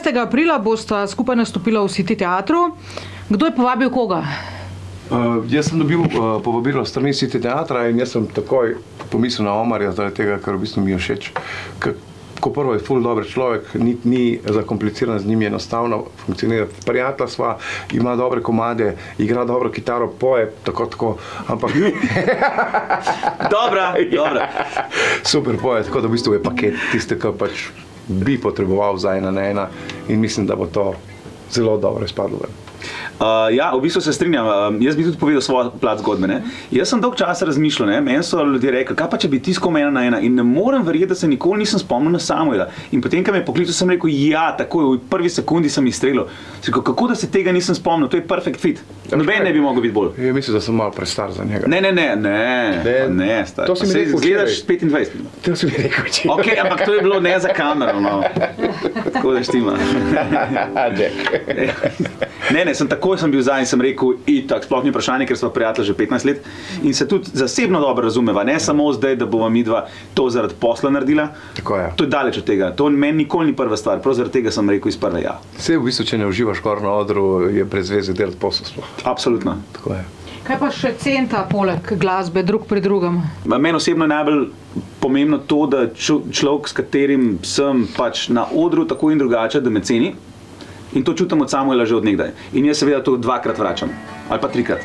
16. aprila bosta skupaj nastopila v City teatru. Kdo je povabil koga? Jaz sem dobil povabilo strani City teatra in jaz sem takoj pomislil na Omarja, zaradi tega, ker v bistvu mi je všeč. Ko prvo je ful dober človek, ni zakompliciran, z njim je enostavno funkcionira. Prijatelja sva, ima dobre komade, igra dobro kitaro, poje, tako, ampak... Dobra. Super poje, tako da v bistvu je paket tiste, ki pač bi potreboval za ena na ena in mislim, da bo to zelo dobro izpadlo. Ja, v bistvu se strinjam. Jaz bi tudi povedal svojo plat zgodbe. Ne? Jaz sem dolg časa razmišljal, meni so ljudje rekli, kaj pa če bi tiskal ena na ena in ne morem verjeti, da se nikoli nisem spomnil na Samuela. In potem, ko me je poklical, sem rekel, ja, takoj, v prvi sekundi sem izstrelil. Kako da se tega nisem spomnil, to je perfect fit. Noben ne bi mogel biti bolj. Ja, mislim, da sem malo prestar za njega. Ne, star. To si mi rekel včeraj. Gledaš 25. To si mi rekel včeraj. Ok, ampak to je bilo ne za kamero, no. Tako da štima. Ne, takoj sem bil za in sem rekel, itak, sploh ni vprašanje, ker sva prijatelja že 15 let in se tudi zasebno dobro razumeva, ne samo zdaj, da bova midva to zaradi posla naredila. Tako je. To je daleč od tega, to meni nikoli ni prva stvar, prav zaradi tega sem rekel iz prve ja. Vse v bistvu, če ne uživaš kar na odru, je brez veze delati posel sploh. Absolutno. Tako je. Kaj pa še centa poleg glasbe, drug pri drugem? Meni osebno je najbolj pomembno to, da človek, s katerim sem pač na odru tako in drugače, da me ceni. In to čutim od Samuela že od nekdaj. In jaz seveda to dvakrat vračam, ali pa trikrat.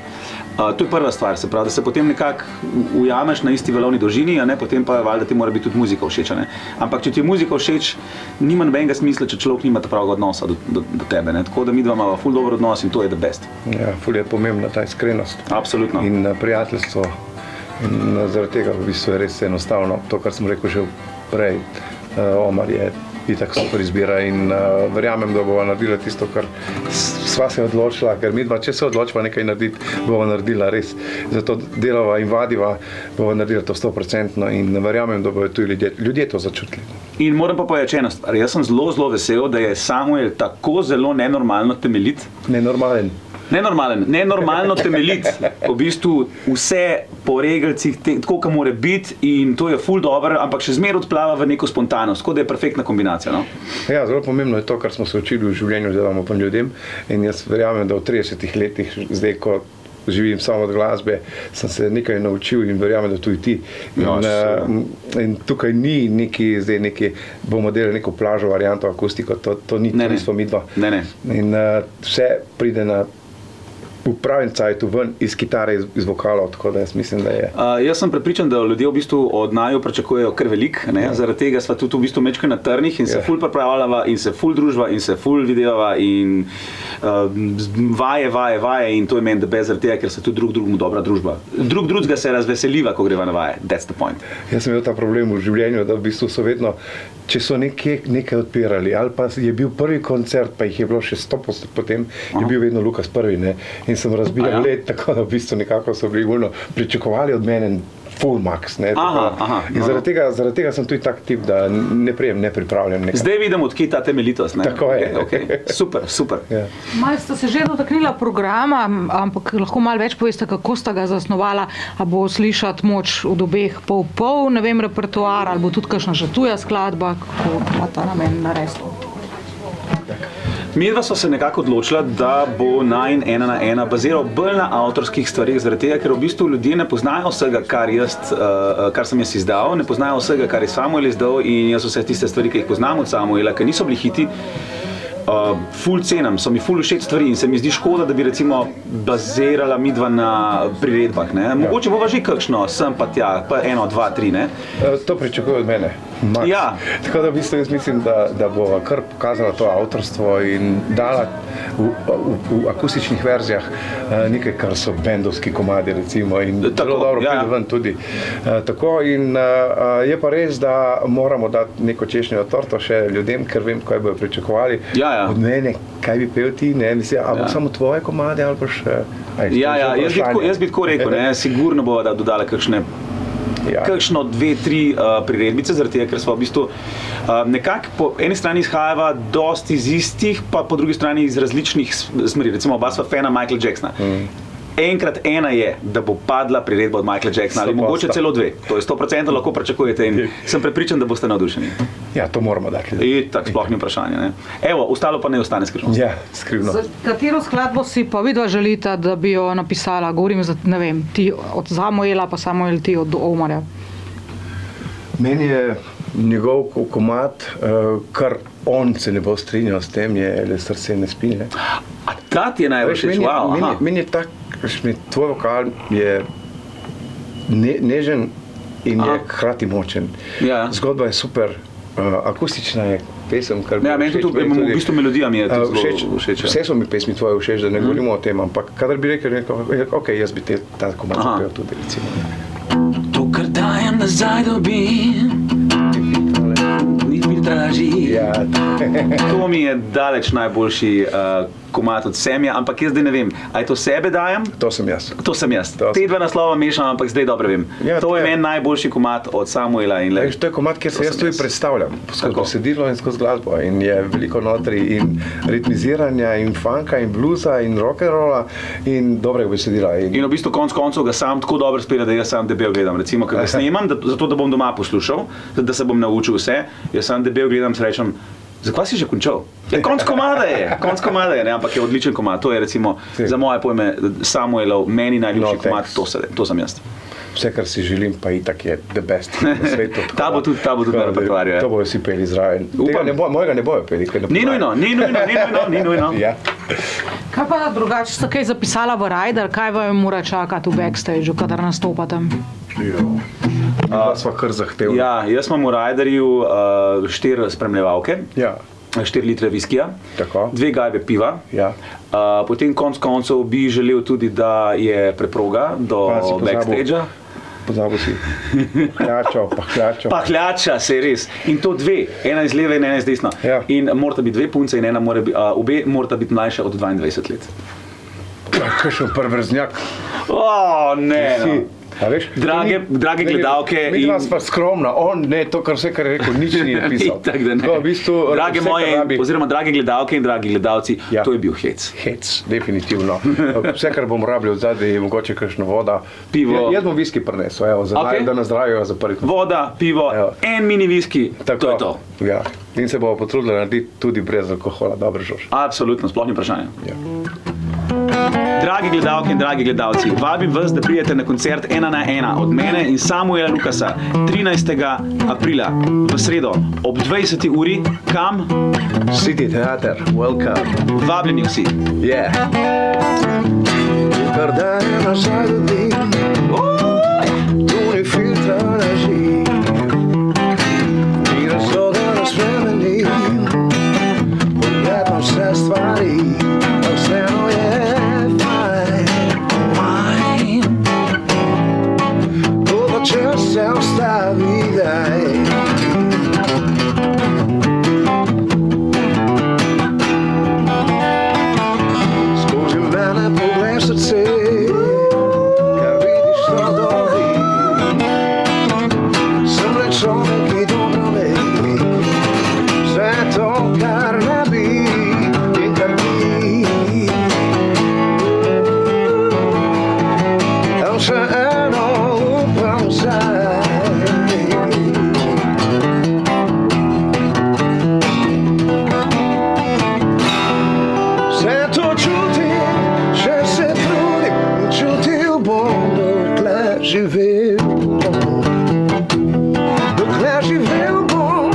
To je prva stvar, se pravi, da se potem nekako ujameš na isti valovni dolžini, a ne, potem pa valjda ti mora biti tudi muzika všeč, a ne. Ampak če ti je muzika všeč, nima nobenega smisla, če človek nima pravega odnosa do tebe, ne. Tako da midva imava ful dober odnos in to je the best. Ja, ful je pomembna ta iskrenost. Absolutno. In prijateljstvo. In zaradi tega v bistvu je res enostavno. To, kar sem rekel že prej, Omar je itak super izbira in verjamem, da bova naredila tisto, kar sva se odločila, ker midva, če se odločiva nekaj narediti, bova naredila res. Zato delava in vadiva, bova naredila to 100% in verjamem, da bojo tudi ljudje to začutili. In moram pa povedati eno stvar, jaz sem zelo vesel, da je Samuel tako zelo nenormalno temeljit. Nenormalno temeljit, v bistvu vse po regelcih, tako kot mora biti in to je ful dobro, ampak še zmeraj odplava v neko spontanost, tako da je perfektna kombinacija, no? Ja, zelo pomembno je to, kar smo se učili v življenju, da damo pa ljudem in jaz verjamem, da v 30 letih, zdaj ko živim samo od glasbe, sem se nekaj naučil in verjamem, da tudi ti. In tukaj ni neki, bomo delali neko plažo, varianto, akustiko, to ni, to nismo midva. In vse pride v pravim cajtu ven iz kitare, iz vokalov, tako da jaz mislim, da je. Jaz sem prepričan, da ljudje v bistvu od naju pričakujejo kar velik, ne? Zaradi tega sva tudi v bistvu mečkaj na trnih in se ful pripravljava in se ful družba in se ful videova in vaje in to je meni the best zaradi tega, ker se tudi drugemu dobra družba. Drugega se razveseliva, ko greva na vaje. That's the point. Jaz sem imel ta problem v življenju, da v bistvu so vedno, če so nekaj odpirali, ali pa je bil prvi koncert, pa jih je bilo še 100 potem, je bil vedno Lukas prvi, ne? In sem razbijal let, tako da v bistvu nekako so bili pričakovali od mene full max, ne? In zaradi tega sem tudi tak tip, da ne prijem nepripravljen nekaj. Zdaj vidim, odkje ta temeljitost, ne? Tako je. Okay. Super. Ja. Malo sta se že dotaknila programa, ampak lahko malo več poveste, kako sta ga zasnovala, a bo slišati moč od obeh pol, ne vem, repertoar, ali bo tudi kakšna že tuja skladba, kako ima ta namen narediti. Midva so se nekako odločila, da bo najin ena na ena baziral bolj na avtorskih stvarih, zaradi tega, ker v bistvu ljudje ne poznajo vsega, kar sem jaz izdal, ne poznajo vsega, kar je Samuel izdal in jaz vse tiste stvari, ki jih poznam od Samuela, ker niso bili hiti, ful cenam, so mi ful všeč stvari in se mi zdi škoda, da bi recimo bazirala midva na priredbah, ne. Mogoče bova že kakšno, sem pa tja, pa 1, 2, 3, ne. To pričakuje od mene. Max. Ja. Tako da v bistvu jaz mislim, da bo kar pokazala to avtorstvo in dala v akustičnih verzijah nekaj, kar so bendovski komadi recimo in zelo dobro pride ven tudi. Tako in je pa res, da moramo dati neko češnjevo torto še ljudem, ker vem, kaj bojo pričakovali od mene, kaj bi pel ti, ne, mislim, a bo samo tvoje komade ali pa še... Jaz bi tako rekel, ne, sigurno bova dodala kakšno 2, 3 priredbice, zaradi tega, ker smo v bistvu nekako po eni strani izhajava dosti iz istih, pa po drugi strani iz različnih smeri. Recimo oba sva fana Michaela Jacksona. enkrat ena je, da bo padla priredba od Michaela Jacksona, ali mogoče celo 2. To je 100% lahko pričakujete in sem prepričan, da boste navdušeni. Ja, to moramo dati. Tako sploh ni vprašanje. Ne? Evo, ostalo pa ne ostane skrivnost. Ja, skrivno. Katero skladbo si pa vidva želita, da bi jo napisala? Govorim za, ne vem, ti od Samuela, pa Samuel ti od Omarja. Meni je njegov komad, kar on se ne bo strinjal s tem, je Le srce ne spi. Ne? A ta ti je najbolj všeč? Wow, meni je tak, tvoj vokal je nežen in je hkrati močen. Ja. Zgodba je super, akustična je pesem, kar mi je všeč. V bistvu melodija mi je zelo všeč. Vse so mi pesmi tvoje všeč, da ne govorimo o tem, ampak kadar bi rekel, ok, jaz bi ta komad zapel tudi, recimo. To, kar dajem nazaj dobim, ni filtraži. Ja. To mi je daleč najboljši komad od Semja, ampak jaz zdaj ne vem, ali to sebe dajem? To sem jaz. To sem jaz. Te dva naslova mešam, ampak zdaj dobro vem. Ja, to je meni najboljši komad od Samuela in Lev. To je komad, kjer se jaz tudi predstavljam, skozi besedilo in skozi glasbo in je veliko notri in ritmiziranja in funka in bluesa in rock'n'rolla in dobrega besedila. In v bistvu konc koncev ga sam tako dobro spela, da jaz sam debel gledam. Recimo, ker ga snemam, zato da bom doma poslušal, da se bom naučil vse, jaz sam debel gledam, se rečem, zakaj si že končal? Ja, konc komada je, ne, ampak je odličen komad. To je recimo za moje pojme Samuelov, meni najljubši komad, to sem jaz. Vse, kar si želim, pa itak je the best na svetu. Ta bo tudi na repertoarju. To bojo vsi peli zraven. Mojega ne bojo peli. Ni nujno. Ja. Kaj pa drugače, ste kaj zapisala v Rider, kaj vam mora čakati v backstageu, kadar nastopate? Sva kar zahtevna. Ja, jaz imam v Riderju 4 spremljevalke. Ja. 4 litre viskija, Tako. 2 gajbe piva. Ja. Potem konc koncev bi želel tudi, da je preproga do backstagea. Pozabil si. Pahljača, se je res. In to 2, ena iz leve in ena iz desna. Ja. In morata biti 2 punce in obe morata biti mlajše od 22 let. Kakšen perverznjak. Ne, no. A veš, drage gledalke mi dva sva skromna, on ne, to kar vse, kar je rekel, nič ni napisal. Itak, da ne. To, v bistvu, drage moje, oziroma drage gledalke in dragi gledalci, Ja. To je bil hec. Hec, definitivno. Vse, kar bom rabil od zadaj, je mogoče kakšna voda. Pivo. Jaz bom viski prinesel, evo, Okay. da nas zdravijo za prvi. Voda, pivo, Evo. en mini viski, to je to. Ja. In se bomo potrudili narediti tudi brez alkohola, dobro Žož. Absolutno, sploh ni vprašanje. Ja. Dragi gledalke in dragi gledalci, vabim vas, da pridete na koncert 1 na 1 od mene in Samuela Lukasa 13. aprila v sredo ob 20. uri. Kam? City Theater, welcome. Vabljeni vsi. Yeah. Kar daje nazaj dobim, tu ni filtra laži. Ni razloga, da spremenim, pogledam vse stvari, a vseeno je fajn. Toda če se ustavi, daj. Skozi mene poglej srce, kar vidiš to dobi. Sem le človek, ki dobro ve, vse to, kar ne bi in kar bi. Še eno upam zdaj. Vse to čutim, še se trudim, čutil bom, dokler živel bom. Dokler živel bom.